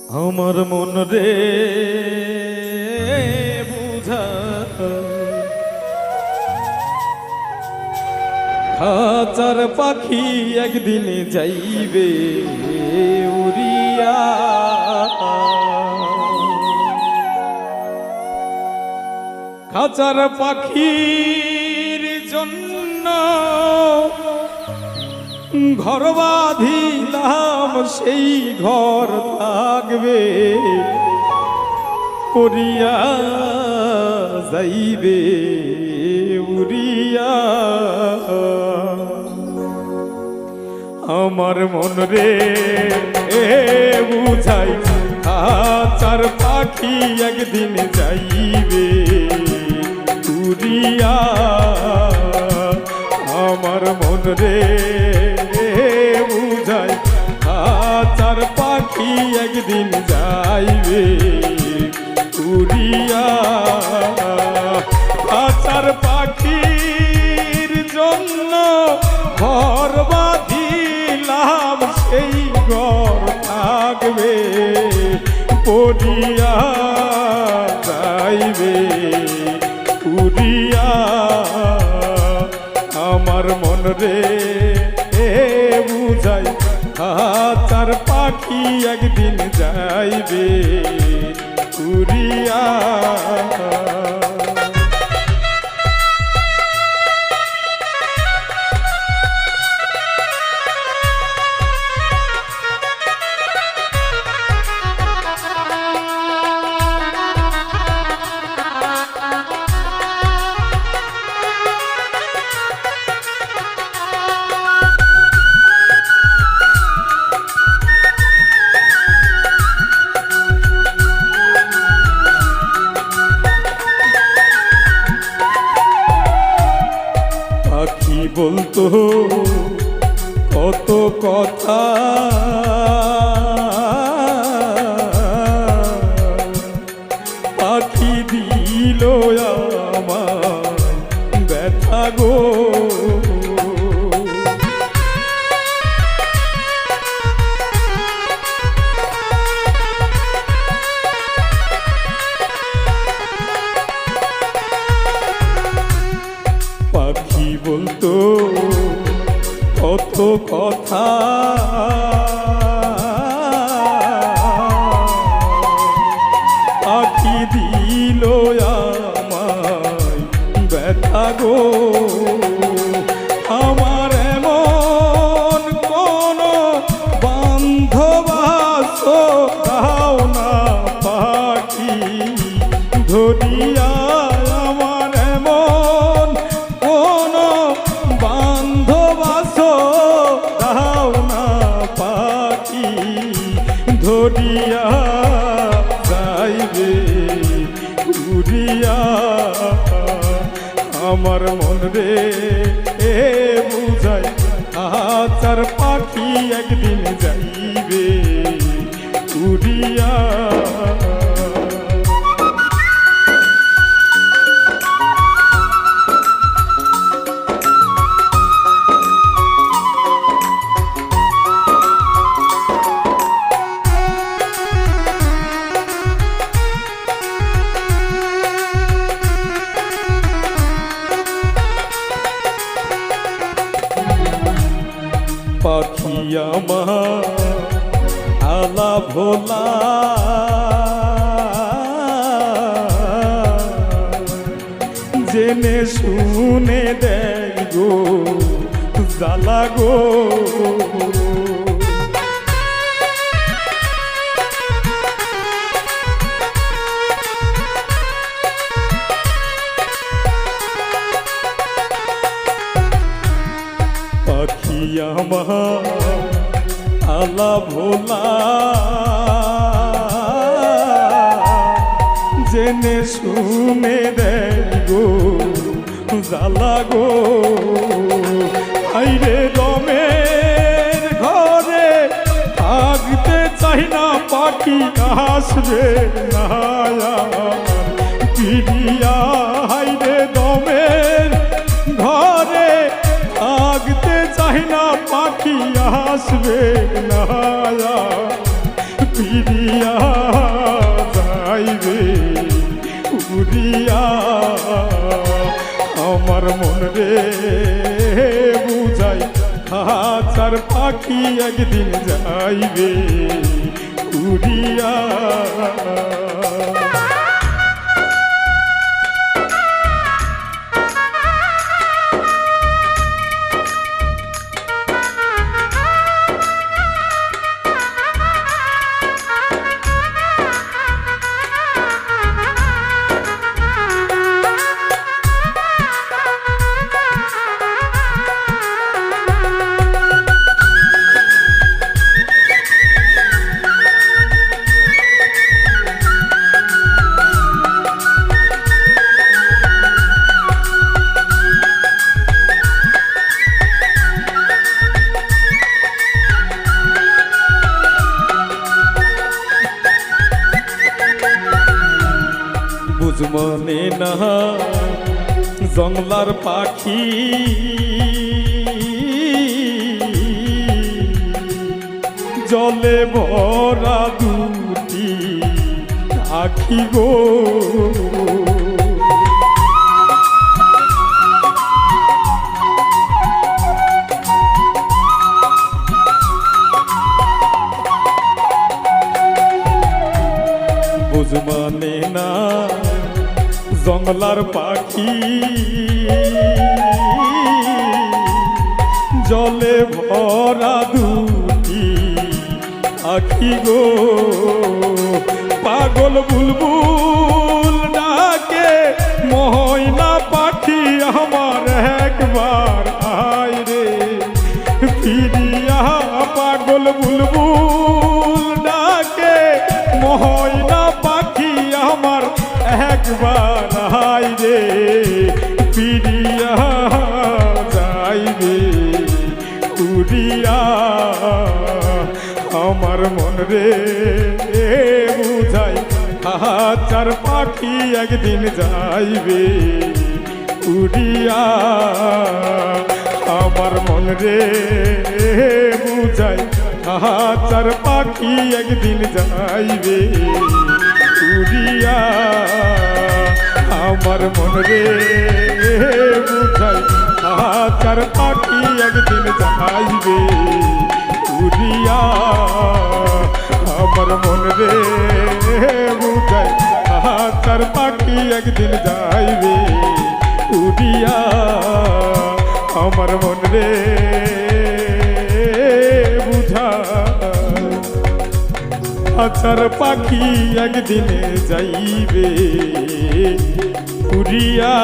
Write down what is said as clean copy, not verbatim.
আমার মন রে বুঝা খাঁচার পাখি একদিন যাইবে উড়িয়া। খাঁচার পাখির জন্য ঘর বাঁধিলাম, সেই ঘর থাকবে পড়িয়া যাইবে উড়িয়া। আমার মন রে বুঝাই খাঁচার পাখি একদিন যাইবে উড়িয়া। আমার মন রে বুঝাই খাঁচার পাখি একদিন যাইবে উড়িয়া। খাঁচার পাখির জন্য ঘর বাঁধিলাম, সেই ঘর থাকবে পড়িয়া যাইবে উড়িয়া। আমার মন রে বুঝাই খাঁচার পাখি একদিন যাইবে উড়িয়া। পাখি বলতো কত কথা, পাখি দিল আমার ব্যথা গো। পাখি বলতো কত কথা, পাখি দিল আমায় ব্যথা গো। আমার এমন কোন বান্ধব আছো দাও না পাখি ধরিয়া। আমার এমন কোন বান্ধব আছো দাও না পাখি ধরিয়া যাইবে উড়িয়া। আমার মন রে বুঝাই খাঁচার পাখি একদিন যাইবে উড়িয়া। পাখি আমার আলা ভোলা, জেনে শুনে দেয় গো জ্বালা গো। পাখি আমার আলা ভোলা, জেনে শুনে দেয় গো জ্বালা গো। হাইরে দমের ঘরে থাকতে চাই না পাখি আসবে না ফিরিয়া। হাইরে দমের ঘরে থাকতে চাই না পাখি আসবে না ফিরিয়া। উড়িয়া যাইবে উড়িয়া আমার মন রে বুঝাই হাজার পাখি একদিন যাইবে উড়িয়া। বুঝমনে না জংলার পাখি জলে ভরা দুটি আখি গো বুঝমানে না জংলার পাখি জলে ভরা দুটি আখি গো পাগল বুলবুল ডাকে ময়না পাখি আমার একবার আয় রে ফিরিয়া পাগল বুলবুল ডাকে ময়না পাখি আমার একবার আয় রে ফিরিয়া যাইবে উড়িয়া আমার মন রে বুঝাই হাজার পাখি একদিন যাইবে উড়িয়া আমার মন রে বুঝাই হাজার পাখি একদিন যাইবে উড়িয়া আমার মন রে বুঝাই হাজার পাখি একদিন যাইবে উড়িয়া আমার মন রে বুঝাই হাজার পাখি একদিন যাইবে উড়িয়া আমার মন রে বুঝা হাজার পাখি একদিন যাইবে উড়িয়া।